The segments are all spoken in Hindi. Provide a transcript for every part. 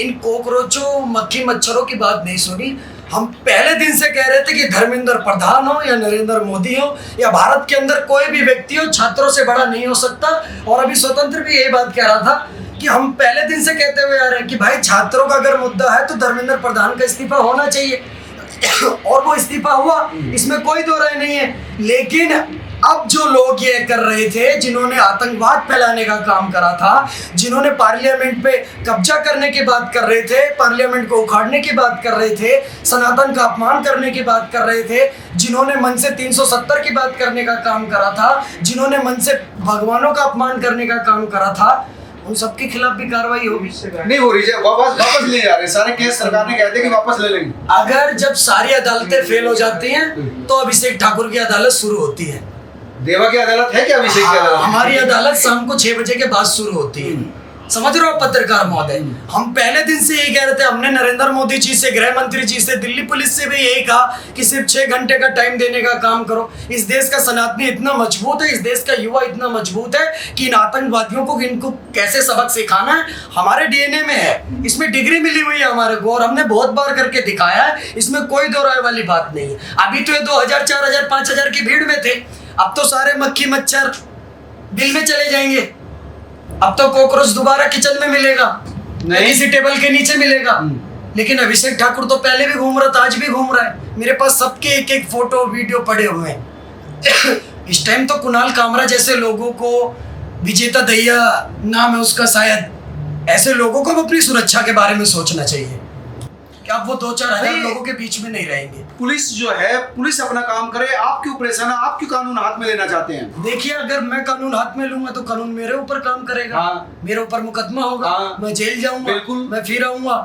इन कॉकरोचों मक्खी मच्छरों की बात नहीं सुनी। हम पहले दिन से कह रहे थे कि धर्मेंद्र प्रधान हो या नरेंद्र मोदी हो या भारत के अंदर कोई भी व्यक्ति हो, छात्रों से बड़ा नहीं हो सकता। और अभी स्वतंत्र भी यही बात कह रहा था कि हम पहले दिन से कहते हुए आ रहे हैं कि भाई छात्रों का अगर मुद्दा है तो धर्मेंद्र प्रधान का इस्तीफा होना चाहिए और वो इस्तीफा हुआ, इसमें कोई दो राय नहीं है। लेकिन अब जो लोग ये कर रहे थे, जिन्होंने आतंकवाद फैलाने का काम करा था, जिन्होंने पार्लियामेंट पे कब्जा करने की बात कर रहे थे, पार्लियामेंट को उखाड़ने की बात कर रहे थे, सनातन का अपमान करने की बात कर रहे थे, जिन्होंने मन से 370 की बात करने का काम करा था, जिन्होंने मन से भगवानों का अपमान करने का काम करा था, उन सबके खिलाफ भी कार्रवाई होगी। नहीं हो रही है, वापस ले जा रहे सारे केस। सरकार ने कहते हैं कि वापस ले लेंगे। अगर जब सारी अदालतें फेल हो जाती हैं तो अभिषेक ठाकुर की अदालत शुरू होती है। देवा की अदालत है क्या अभिषेक की अदालत? हमारी अदालत शाम को 6 बजे के बाद शुरू होती है। समझ रहे हो पत्रकार महोदय, हम पहले दिन से यही कह रहे थे। हमने नरेंद्र मोदी जी से, गृह मंत्री जी से, दिल्ली पुलिस से भी यही कहा कि सिर्फ 6 घंटे का टाइम देने का काम करो। इस देश का सनातनी इतना मजबूत है, इस देश का युवा इतना मजबूत है कि इन आतंकवादियों को इनको कैसे सबक सिखाना है हमारे डीएनए में है। इसमें डिग्री मिली हुई है हमारे को और हमने बहुत बार करके दिखाया है। इसमें कोई दो राय वाली बात नहीं है। अभी तो ये 2000, 4000, 5000 की भीड़ में थे, अब तो सारे मक्खी मच्छर बिल में चले जाएंगे। अब तो कॉकरोच दोबारा किचन में मिलेगा, नहीं किसी टेबल के नीचे मिलेगा। लेकिन अभिषेक ठाकुर तो पहले भी घूम रहा था, आज भी घूम रहा है। मेरे पास सबके एक एक फोटो वीडियो पड़े हुए हैं। इस टाइम तो कुणाल कामरा जैसे लोगों को, विजेता दहिया नाम है उसका शायद, ऐसे लोगों को अपनी सुरक्षा के बारे में सोचना चाहिए कि अब वो 2-4 हजार लोगों के बीच में नहीं रहेंगे। पुलिस जो है, पुलिस अपना काम करे, आप क्यों परेशान है? आप क्यों कानून हाथ में लेना चाहते हैं? देखिए, अगर मैं कानून हाथ में लूंगा तो कानून मेरे ऊपर काम करेगा। हाँ। मेरे ऊपर मुकदमा होगा। हाँ। मैं जेल जाऊंगा, बिल्कुल। मैं फिर आऊंगा।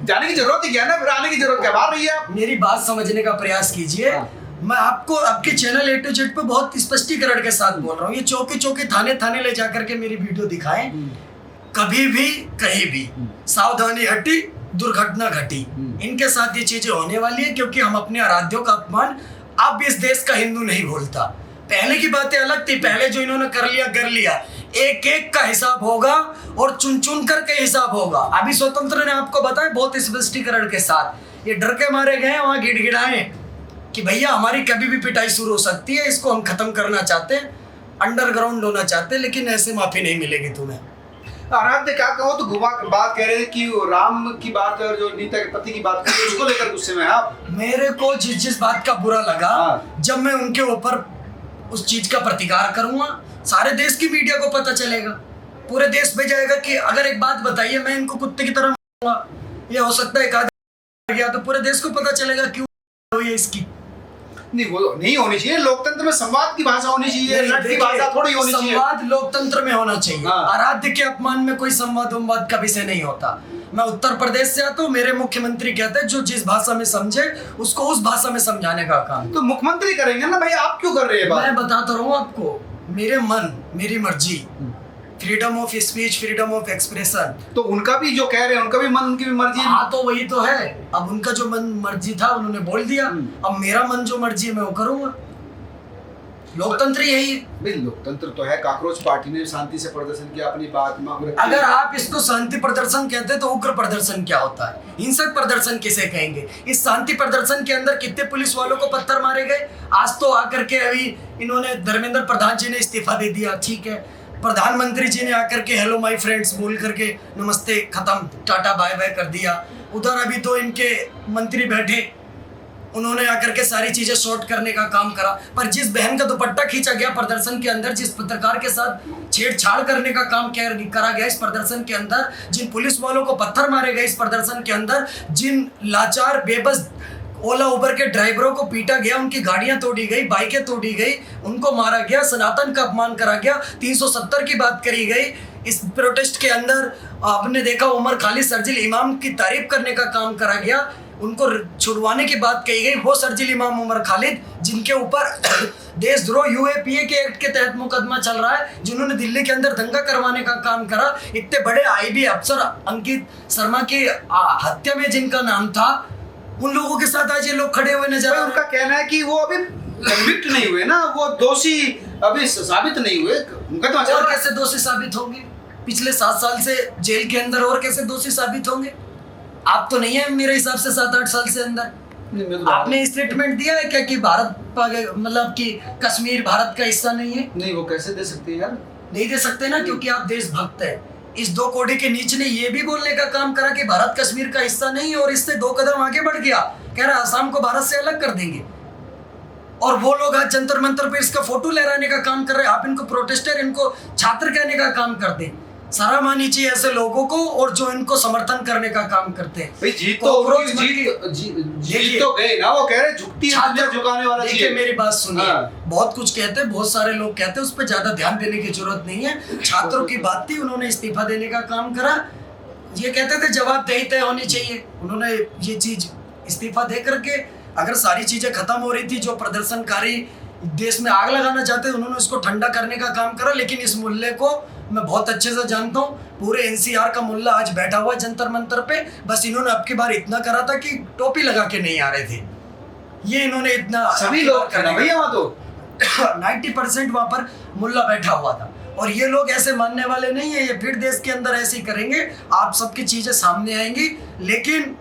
जाने की जरूरत ही क्या है ना, फिर आने की जरूरत क्या? बाहर रही है आप। मेरी बात समझने का प्रयास कीजिए। हाँ। मैं आपको आपके चैनल A to Z पे बहुत स्पष्टीकरण के साथ बोल रहा हूँ। ये चौके चौके थाने थाने ले जाकर के मेरी वीडियो दिखाएं। कभी भी कहीं भी सावधानी हटी, दुर्घटना घटी। इनके साथ ये चीजें होने वाली है क्योंकि हम अपने आराध्यों का अपमान अब इस देश का हिंदू नहीं भूलता। पहले की बातें अलग थी, पहले जो इन्होंने कर लिया। एक एक का हिसाब होगा और चुन चुन करके हिसाब होगा। अभी स्वतंत्र ने आपको बताया बहुत स्पष्टीकरण के साथ। ये डर के मारे गए वहां गिड़गिड़ाए कि भैया हमारी कभी भी पिटाई शुरू हो सकती है, इसको हम खत्म करना चाहते हैं, अंडरग्राउंड होना चाहते हैं, लेकिन ऐसे माफी नहीं मिलेगी तुम्हें। आराध्य क्या कहो तो बात कह रहे थे कि राम की बात और जो नीता के पति की बात कर रहे हैं, उसको लेकर गुस्से में आप। मेरे को जिस बात का बुरा लगा, जब मैं उनके ऊपर उस चीज का प्रतिकार करूंगा, सारे देश की मीडिया को पता चलेगा, पूरे देश में जाएगा कि अगर एक बात बताइए मैं इनको कुत्ते की तरह मारूंगा, ये हो सकता है एक आदमी गया तो पूरे देश को पता चलेगा क्यों हुई है इसकी। नहीं, वो नहीं होनी चाहिए। लोकतंत्र में संवाद की भाषा होनी चाहिए, लड़ की भाषा थोड़ी होनी चाहिए। संवाद लोकतंत्र में होना चाहिए। हाँ। आराध्य के अपमान में कोई संवाद का विषय नहीं होता। मैं उत्तर प्रदेश से आता हूँ, मेरे मुख्यमंत्री कहते हैं जो जिस भाषा में समझे उसको उस भाषा में समझाने का काम तो मुख्यमंत्री करेंगे ना भाई, आप क्यों कर रहे हैं बात? मैं बताता रहूँ आपको, मेरे मन, मेरी मर्जी, freedom of speech, freedom of expression. तो उनका भी जो कह रहे हैं, उनका भी मन, उनकी भी मर्जी है। हाँ, तो वही तो है। अब उनका जो मन मर्जी था उन्होंने बोल दिया, अब मेरा मन जो मर्जी है मैं वो करूंगा। लोकतंत्र यही। लोकतंत्र तो है। काकरोच पार्टी ने शांति से प्रदर्शन किया, अपनी बात मांग रखी। अगर आप इसको शांति प्रदर्शन कहते हैं तो उग्र प्रदर्शन क्या होता है? हिंसक प्रदर्शन किसे कहेंगे? इस शांति प्रदर्शन के अंदर कितने पुलिस वालों को पत्थर मारे गए? आज तो आकर के अभी इन्होंने, धर्मेंद्र प्रधान जी ने इस्तीफा दे दिया, ठीक है। प्रधानमंत्री जी ने आकर के हेलो माय फ्रेंड्स बोल करके नमस्ते खत्म, टाटा बाय बाय कर दिया। उधर अभी तो इनके मंत्री बैठे, उन्होंने आकर के सारी चीजें शॉर्ट करने का काम करा। पर जिस बहन का दुपट्टा खींचा गया प्रदर्शन के अंदर, जिस पत्रकार के साथ छेड़छाड़ करने का काम करा गया इस प्रदर्शन के अंदर, जिन पुलिस वालों को पत्थर मारे गए इस प्रदर्शन के अंदर, जिन लाचार बेबस ओला उबर के ड्राइवरों को पीटा गया, उनकी गाड़ियां तोड़ी गई, बाइकें तोड़ी गई, उनको मारा गया, सनातन का अपमान करा गया, 370 की बात करी गई। इस प्रोटेस्ट के अंदर आपने देखा उमर खालिद शर्जील इमाम की तारीफ करने का काम करा गया, उनको छुड़वाने की बात कही गई। वो शर्जील इमाम उमर खालिद जिनके ऊपर देशद्रोह UAPA के एक्ट के तहत मुकदमा चल रहा है, जिन्होंने दिल्ली के अंदर दंगा करवाने का काम करा, इतने बड़े IB अफसर अंकित शर्मा की हत्या में जिनका नाम था, उन लोगों के साथ आज ये लोग खड़े हुए नजर आ रहे हैं। उनका कहना है कि वो अभी कन्विक्ट नहीं हुए ना, वो दोषी अभी साबित नहीं हुए। और कैसे दोषी साबित होंगे? पिछले 7 साल से जेल के अंदर और कैसे दोषी साबित होंगे? आप तो नहीं है मेरे हिसाब से 7-8 साल से अंदर। नहीं, मैं तो आपने स्टेटमेंट दिया है क्या कि मतलब कि कश्मीर भारत का हिस्सा नहीं है? नहीं, वो कैसे दे सकते हैं यार? नहीं दे सकते ना, क्योंकि आप देशभक्त है। इस 2 कोड़े के नीच ने ये भी बोलने का काम करा कि भारत कश्मीर का हिस्सा नहीं है, और इससे 2 कदम आगे बढ़ गया, कह रहा असम को भारत से अलग कर देंगे। और वो लोग आज जंतर मंतर पे इसका फोटो लहराने का काम कर रहे हैं। आप इनको प्रोटेस्टर, इनको छात्र कहने का काम करते हैं। शर्म आनी चाहिए ऐसे लोगों को, और जो इनको समर्थन करने का काम करते हैं। भाई जीत तो गए ना, वो कह रहे झुकती है दुनिया झुकाने वाला चीज। देखिए मेरी बात सुनिए, हाँ। बहुत कुछ कहते हैं, बहुत सारे लोग कहते हैं, उस पर ज्यादा ध्यान देने की जरूरत नहीं है। छात्रों की बात थी, उन्होंने इस्तीफा देने का काम करा। ये कहते थे जवाबदेही तय होनी चाहिए, उन्होंने ये चीज इस्तीफा दे करके, अगर सारी चीजें खत्म हो रही थी, जो प्रदर्शनकारी देश में आग लगाना चाहते, उन्होंने उसको ठंडा करने का काम करा। लेकिन इस मुल्ले को मैं बहुत अच्छे से जानता हूँ, पूरे एनसीआर का मुल्ला आज बैठा हुआ जंतर मंतर पे। बस इन्होंने अब की बार इतना करा था कि टोपी लगा के नहीं आ रहे थे, ये इन्होंने इतना सभी लोग थे ना भैया वहाँ तो 90% वहां पर मुल्ला बैठा हुआ था। और ये लोग ऐसे मानने वाले नहीं है, ये फिर देश के अंदर ऐसे ही करेंगे, आप सबकी चीजें सामने आएंगी। लेकिन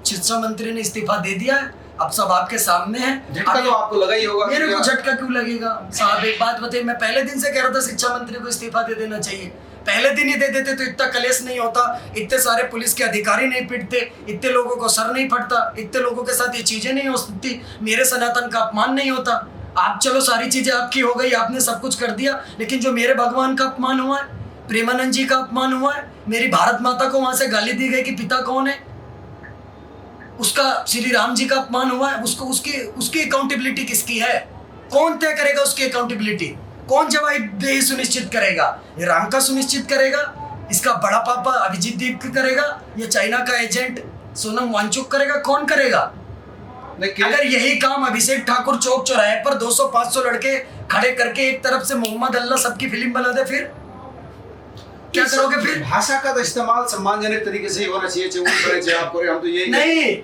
शिक्षा मंत्री ने इस्तीफा दे दिया है, अब सब आपके सामने है। झटका तो आपको लगा ही होगा। मेरे को झटका क्यों लगेगा साहब? एक बात बताइए, मैं पहले दिन से कह रहा था शिक्षा मंत्री को इस्तीफा दे देना चाहिए। पहले दिन ही दे देते तो इतना कलेश नहीं होता, इतने सारे पुलिस के अधिकारी नहीं पिटते, इतने लोगों को सर नहीं फटता, इतने लोगों के साथ ये चीजें नहीं हो सकती, मेरे सनातन का अपमान नहीं होता। आप चलो सारी चीजें आपकी हो गई, आपने सब कुछ कर दिया, लेकिन जो मेरे भगवान का अपमान हुआ है, प्रेमानंद जी का अपमान हुआ है, मेरी भारत माता को वहां से गाली दी गई कि पिता कौन है, उसका श्री राम जी का अपमान हुआ है, उसको उसकी अकाउंटेबिलिटी किसकी है? कौन तय करेगा उसकी अकाउंटेबिलिटी? कौन जवाबदेही सुनिश्चित करेगा? ये राम का सुनिश्चित करेगा, इसका बड़ा पापा अभिजीत दीप करेगा, या चाइना का एजेंट सोनम वांगचुक करेगा? कौन करेगा? अगर यही काम अभिषेक ठाकुर चौक चौराहे पर 200-500 लड़के खड़े करके एक तरफ से मोहम्मद अल्लाह सबकी फिल्म बना दे, फिर क्या करोगे? फिर भाषा का तो इस्तेमाल सम्मानजनक तरीके से ही होना चाहिए। आप करें, हम तो यही नहीं।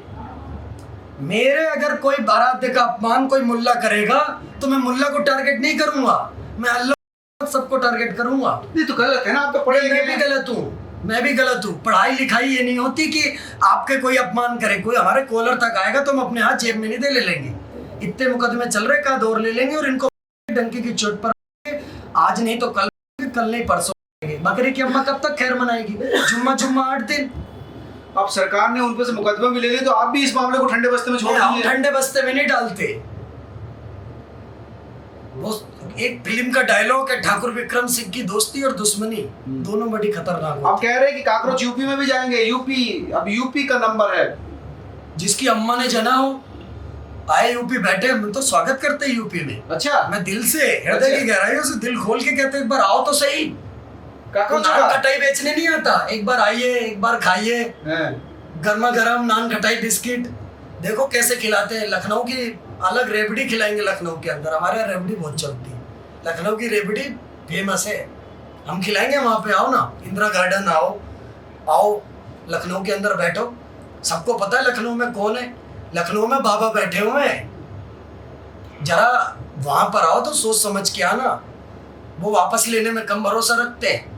मेरे अगर कोई बारात का अपमान कोई मुल्ला करेगा तो मैं मुल्ला को टारगेट नहीं करूंगा, मैं अल्लाह सबको टारगेट करूंगा। नहीं तो गलत है ना, आप तो पढ़े लिखे। मैं भी गलत हूँ, मैं भी गलत हूँ। पढ़ाई लिखाई ये नहीं होती कि आपके कोई अपमान करे, कोई हमारे कॉलर तक आएगा तो हम अपने हाथ जेब में नहीं दे ले लेंगे। इतने मुकदमे चल रहे, का दौर ले लेंगे और इनको डंकी की चोट पर आज नहीं तो कल नहीं परसों। बकरी की अम्मा कब तक खैर मनाएगी? जुम्मा 8 दिन। अब सरकार ने उन पर से मुकदमा भी ले लिया, तो आप भी इस मामले को ठंडे बस्ते में छोड़ दीजिए। ठंडे बस्ते में नहीं डालते। वो एक फिल्म का डायलॉग है, ठाकुर विक्रम सिंह की दोस्ती और दुश्मनी दोनों बड़ी खतरनाक है। आप कह रहे हैं कि काकरोच यूपी में भी जाएंगे। यूपी, अब यूपी का नंबर है। जिसकी अम्मा ने जना हो आए यूपी बैठे, हम तो स्वागत करते हैं यूपी में। अच्छा, मैं दिल से, हृदय की गहराइयों से दिल खोल के कहते एक बार आओ तो सही। नान खटाई बेचने नहीं आता, एक बार आइए, एक बार खाइए गर्मा गर्म नान खटाई बिस्किट। देखो कैसे खिलाते हैं। लखनऊ की अलग रेबड़ी खिलाएंगे लखनऊ के अंदर, हमारे यहाँ रेबड़ी बहुत चलती है, लखनऊ की रेबड़ी फेमस है, हम खिलाएंगे। वहाँ पे आओ ना, इंदिरा गार्डन आओ लखनऊ के अंदर बैठो। सबको पता है लखनऊ में कौन है, लखनऊ में बाबा बैठे हुए हैं। जरा वहां पर आओ तो सोच समझ के आना। वो वापस लेने में कम भरोसा रखते हैं।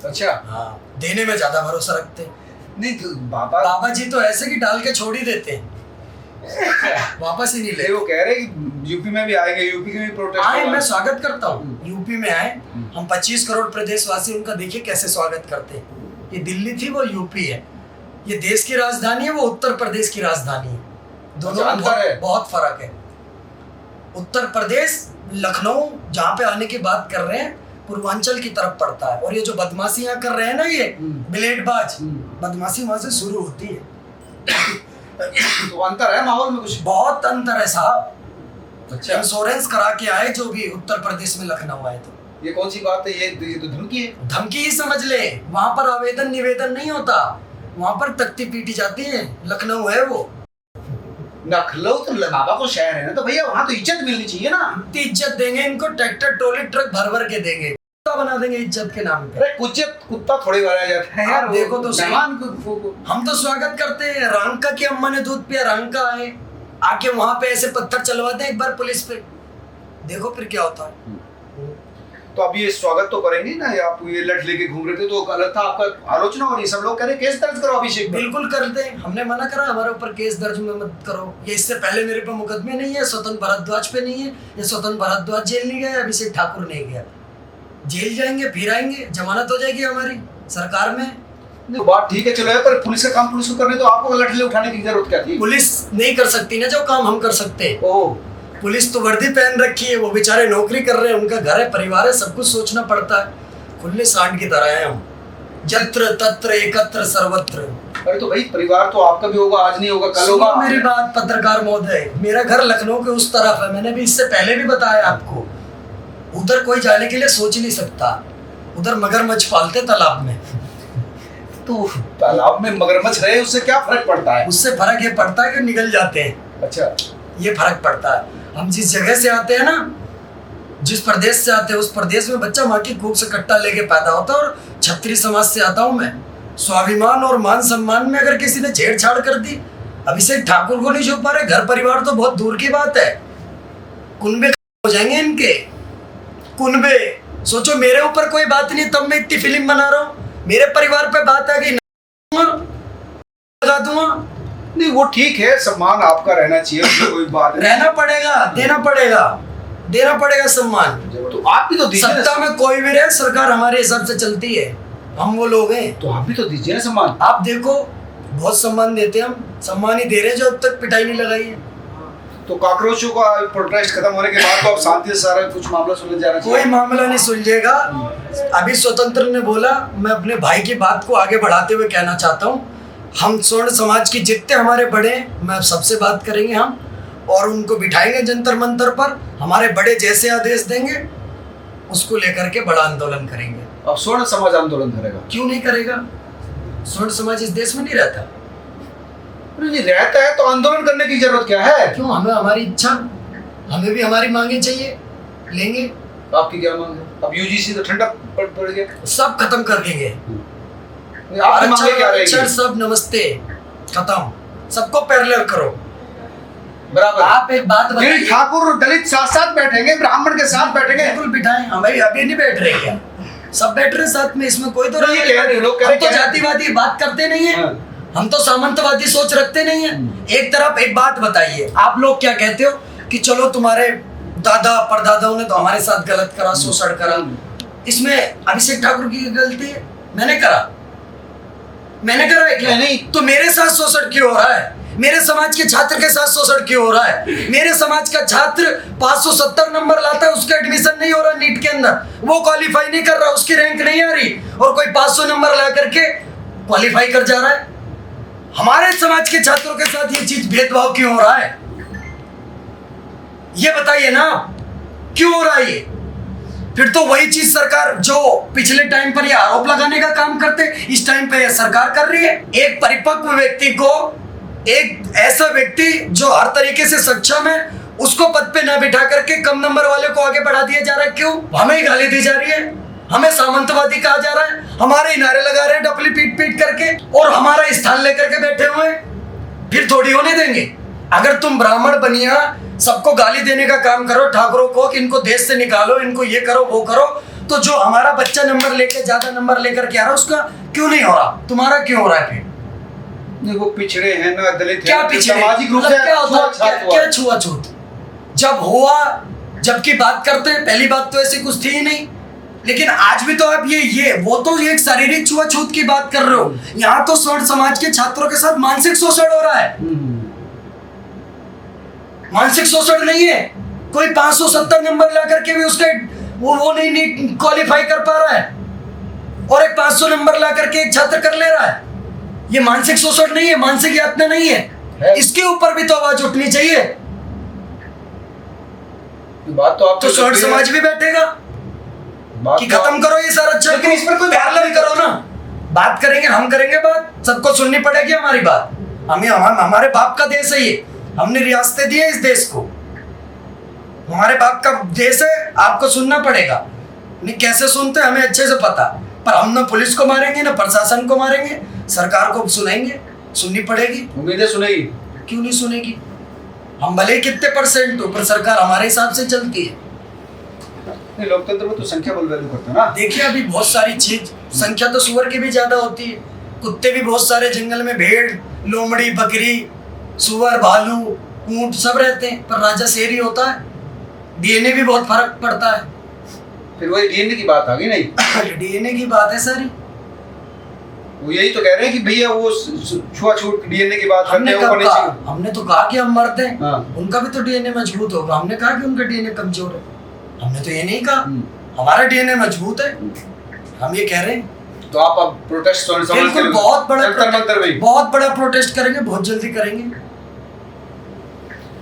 अच्छा, हाँ, देने में ज्यादा भरोसा रखते हैं। नहीं तो बाबा जी तो ऐसे कि डाल के छोड़ ही देते हैं, वापस ही नहीं ले। वो कह रहे कि यूपी में भी आएंगे, यूपी के भी प्रोटेस्ट आए। मैं स्वागत करता हूँ, यूपी में आए। हम 25 करोड़ प्रदेशवासी, उनका देखिए कैसे स्वागत करते हैं। ये दिल्ली थी, वो यूपी है। ये देश की राजधानी है, वो उत्तर प्रदेश की राजधानी है। दोनों में बहुत फर्क है। उत्तर प्रदेश लखनऊ जहाँ पे आने की बात कर रहे हैं, पूर्वांचल की तरफ पड़ता है। और ये जो बदमाशी यहाँ कर रहे हैं ना, ये ब्लेडबाज बदमाशी वहां से शुरू होती है। तो अंतर है माहौल में, कुछ बहुत अंतर है साहब। अच्छा, इंश्योरेंस करा के आए जो भी उत्तर प्रदेश में लखनऊ आए। तो ये कौन सी बात है? ये तो धमकी है। धमकी ही समझ ले। वहां पर आवेदन निवेदन नहीं होता, वहां पर तख्ती पीटी जाती है। लखनऊ है वो, लखनऊ तो बाबा को शहर है ना, तो भैया वहाँ तो इज्जत मिलनी चाहिए ना। इज्जत देंगे इनको, ट्रैक्टर ट्रॉली ट्रक भर भर के देंगे, कुत्ता बना देंगे इज्जत के नाम पे। अरे कुत्ता थोड़ी बनाया जाता है यार। देखो तो सही, हम तो स्वागत करते हैं। रांका की अम्मा ने दूध पिया, रांका आए, आके वहां पे ऐसे पत्थर चलवाते एक बार पुलिस पे, देखो फिर क्या होता है। तो अब ये स्वागत तो करेंगे ना, आप ये लठ लेके घूम रहे थे तो गलत था, आपका आलोचना हो रही है, सब लोग कह रहे केस दर्ज करो अभिषेक पर। बिल्कुल कर दे, हमने मना करा हमारे ऊपर केस दर्ज में मत करो। ये इससे पहले मेरे पे मुकदमे नहीं है, स्वतंत्र भारद्वाज पे नहीं है। ये स्वतंत्र भारद्वाज जेल नहीं गया, अभिषेक ठाकुर नहीं गया। जेल जाएंगे, फिर आएंगे, जमानत हो जाएगी हमारी सरकार में। नहीं, बात ठीक है, चलो, पर पुलिस का काम पुलिस को करने, तो आपको लठ ले उठाने की जरूरत क्या थी? पुलिस नहीं कर सकती ना जो काम हम कर सकते हैं। ओह, पुलिस तो वर्दी पहन रखी है, वो बेचारे नौकरी कर रहे हैं, उनका घर है, परिवार है, सब कुछ सोचना पड़ता है। खुले सांड की तरह है हम, जत्र तत्र एकत्र सर्वत्र। अरे तो भाई परिवार तो आपका भी होगा, आज नहीं होगा कल सुनो होगा। मेरी बात पत्रकार महोदय, मेरा घर लखनऊ के उस तरफ है, मैंने भी इससे पहले भी बताया आपको। उधर कोई जाने के लिए सोच नहीं सकता, उधर मगरमच्छ पालते तालाब में। तो तालाब में मगरमच्छ रहे उससे क्या फर्क पड़ता है? उससे फर्क ये पड़ता है कि निकल जाते हैं, अच्छा, ये फर्क पड़ता है। हम जिस जगह से आते हैं ना, जिस प्रदेश से आते हैं, उस प्रदेश में बच्चा माँ की कूख से कट्टा लेके पैदा होता है। और क्षत्रिय समाज से आता हूँ मैं। स्वाभिमान और मान सम्मान में अगर किसी ने छेड़छाड़ कर दी, अभिषेक ठाकुर को नहीं छू पा रहे, घर परिवार तो बहुत दूर की बात है, कुनबे हो जाएंगे इनके कुनबे। सोचो मेरे ऊपर कोई बात नहीं, तब मैं इतनी फिल्म बना रहा हूँ। मेरे परिवार पे बात आ गई, लगा दूंगा। नहीं वो ठीक है, सम्मान आपका रहना चाहिए, उसमें कोई बात नहीं। रहना पड़ेगा, देना पड़ेगा सम्मान। तो आप भी तो दीजिए ना। सत्ता में कोई भी रहे, सरकार हमारे हिसाब से चलती है, हम वो लोग हैं। तो आप भी तो दीजिए ना सम्मान। आप देखो बहुत सम्मान देते हैं हम, सम्मान ही दे रहे हैं जो अब तक पिटाई नहीं लगाई है। तो कॉकरोचों का प्रोटेस्ट खत्म होने के बाद तो अब शांति से सारा कुछ मामला सुलझ जाना चाहिए। कोई मामला नहीं सुलझेगा। अभी स्वतंत्र ने बोला, मैं अपने भाई की बात को आगे बढ़ाते हुए कहना चाहता हूँ, हम स्वर्ण समाज के जितने हमारे बड़े हैं, मैं सबसे बात करेंगे हम, और उनको बिठाएंगे जंतर मंतर पर। हमारे बड़े जैसे आदेश देंगे उसको लेकर के बड़ा आंदोलन करेंगे। अब स्वर्ण समाज आंदोलन करेगा? क्यों नहीं करेगा? स्वर्ण समाज इस देश में नहीं रहता। नहीं रहता है तो आंदोलन करने की जरूरत क्या है? क्यों? हमें हमारी इच्छा, हमें भी हमारी मांगे चाहिए, लेंगे। आपकी क्या मांग है? अब यूजीसी तो ठंडा पड़ गया, सब खत्म कर देंगे। आपकी मांगे क्या रहेगी? आरक्षण सब नमस्ते खत्म, सबको पैरेलल करो। बराबर। आप एक बात बताइए, ठाकुर दलित साथ साथ बैठेंगे, ब्राह्मण के साथ बैठेंगे। बिल्कुल बिठाएं, हमारी अभी नहीं बैठ रहे क्या? सब बैठ रहे साथ में, इसमें कोई तो नहीं, ये कह रहे हैं, लोग कह हम रहे तो हैं। जातिवादी बात करते नहीं है, हम तो सामंतवादी सोच रखते नहीं है। एक तरफ एक बात बताइए, आप लोग क्या कहते हो कि चलो तुम्हारे दादा परदादाओं ने तो हमारे साथ गलत करा, शोषण करा, इसमें अभिषेक ठाकुर की गलती है? मैंने करा है क्या? नहीं। तो मेरे साथ शोषण क्यों हो रहा है? मेरे समाज के छात्र के साथ शोषण क्यों हो रहा है? मेरे समाज का छात्र 570 नंबर लाता है, उसका एडमिशन नहीं हो रहा नीट के अंदर, वो क्वालिफाई नहीं कर रहा, उसकी रैंक नहीं आ रही, और कोई 500 नंबर ला करके क्वालिफाई कर जा रहा है। हमारे समाज के छात्रों के साथ ये चीज भेदभाव क्यों हो रहा है? ये बताइए ना, क्यों हो रहा है ये? फिर तो वही चीज सरकार जो पिछले टाइम पर ये आरोप लगाने का काम करते, इस टाइम पे ये सरकार कर रही है। एक परिपक्व व्यक्ति को, एक ऐसा व्यक्ति जो हर तरीके से सक्षम है, उसको पद पे ना बिठा करके कम नंबर वाले को आगे बढ़ा दिया जा रहा है। क्यों? हमें ही गाली दी जा रही है, हमें सामंतवादी कहा जा रहा है, हमारे नारे लगा रहे हैं डपली पीट पीट करके, और हमारा स्थान लेकर के बैठे हुए हैं। फिर थोड़ी होने देंगे। अगर तुम ब्राह्मण बनिया सबको गाली देने का काम करो, ठाकुरों को, कि इनको देश से निकालो, इनको ये करो वो करो, तो जो हमारा बच्चा नंबर लेके ज्यादा नंबर लेकर के आ रहा है उसका क्यों नहीं हो रहा? तुम्हारा क्यों हो रहा है? फिर नहीं वो पिछड़े हैं ना, दलित क्या हैं, पिछड़े? सामाजिक रूप मतलब से क्या होता है? छूआछूत क्या छुआछूत? जब हुआ, जबकि बात करते हैं, पहली बात तो ऐसी कुछ थी ही नहीं। लेकिन आज भी तो आप ये वो तो एक शारीरिक छुआछूत की बात कर रहे हो, यहाँ तो स्वर्ण समाज के छात्रों के साथ मानसिक शोषण हो रहा है। मानसिक शोषण नहीं है, कोई 570 नंबर ला करके भी उसका वो नहीं नीट क्वालिफाई कर पा रहा है, और एक 500 नंबर ला करके एक छात्र कर ले रहा है। ये मानसिक शोषण नहीं है, मानसिक यातना नहीं है। इसके ऊपर भी तो आवाज उठनी चाहिए। बात तो आप तो स्वर्ण समाज भी बैठेगा कि खत्म करो ये सारा। अच्छा, लेकिन इस पर कोई पैरेलल करो ना, बात करेंगे, हम करेंगे बात, सबको सुननी पड़ेगी हमारी बात। हमारे बाप का देश है ये, हमने रियासतें दी है इस देश को, हमारे बाप का देश है, आपको सुनना पड़ेगा। नहीं कैसे सुनते हमें अच्छे से पता, पर हम ना पुलिस को मारेंगे ना प्रशासन को मारेंगे, सरकार को सुनेंगे, सुननी पड़ेगी। उम्मीदें सुनेगी? क्यों नहीं सुनेगी? हम भले कितने परसेंट हो, पर सरकार हमारे हिसाब से चलती है। अपने लोकतंत्र में तो संख्या बल वैल्यू करते हैं ना। देखिए अभी बहुत सारी चीज, संख्या तो सुअर की भी ज्यादा होती है, कुत्ते भी बहुत सारे जंगल में, भेड़, लोमड़ी, बकरी, सुअर, भालू, ऊंट सब रहते हैं, पर राजा शेर ही होता है। डीएनए भी बहुत फर्क पड़ता है। फिर वही डीएनए की बात आ गई नहीं, डीएनए की बात है सारी। वो यही तो कह रहे हैं कि भैया वो छुआछूत डीएनए की बात करते हमने हैं, वो कब नहीं कहा? चाहिए। हमने तो कहा कि हम मरते हैं, हाँ। उनका भी तो डीएनए मजबूत होगा। हमने कहा कि उनका डीएनए कमजोर है, हमने तो ये नहीं कहा। हम्म। हमारा डीएनए मजबूत है, हम ये कह रहे हैं। तो आप अब प्रोटेस्ट बिल्कुल बहुत बड़ा जंतर मंतर में बहुत बड़ा प्रोटेस्ट करेंगे, बहुत जल्दी करेंगे।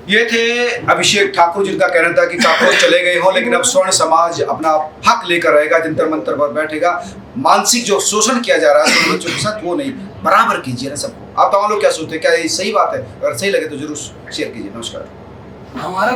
ये थे अभिषेक ठाकुर, जिनका कहना था कि कांग्रेस चले गए हो लेकिन अब स्वर्ण समाज अपना हक लेकर रहेगा, जंतर मंतर पर बैठेगा। मानसिक जो शोषण किया जा रहा है स्वर्ण बच्चों के साथ, वो नहीं, बराबर कीजिए ना सबको। आप तमाम लोग क्या सोचते हैं, क्या ये सही बात है? अगर सही लगे तो जरूर शेयर कीजिए। नमस्कार। हमारा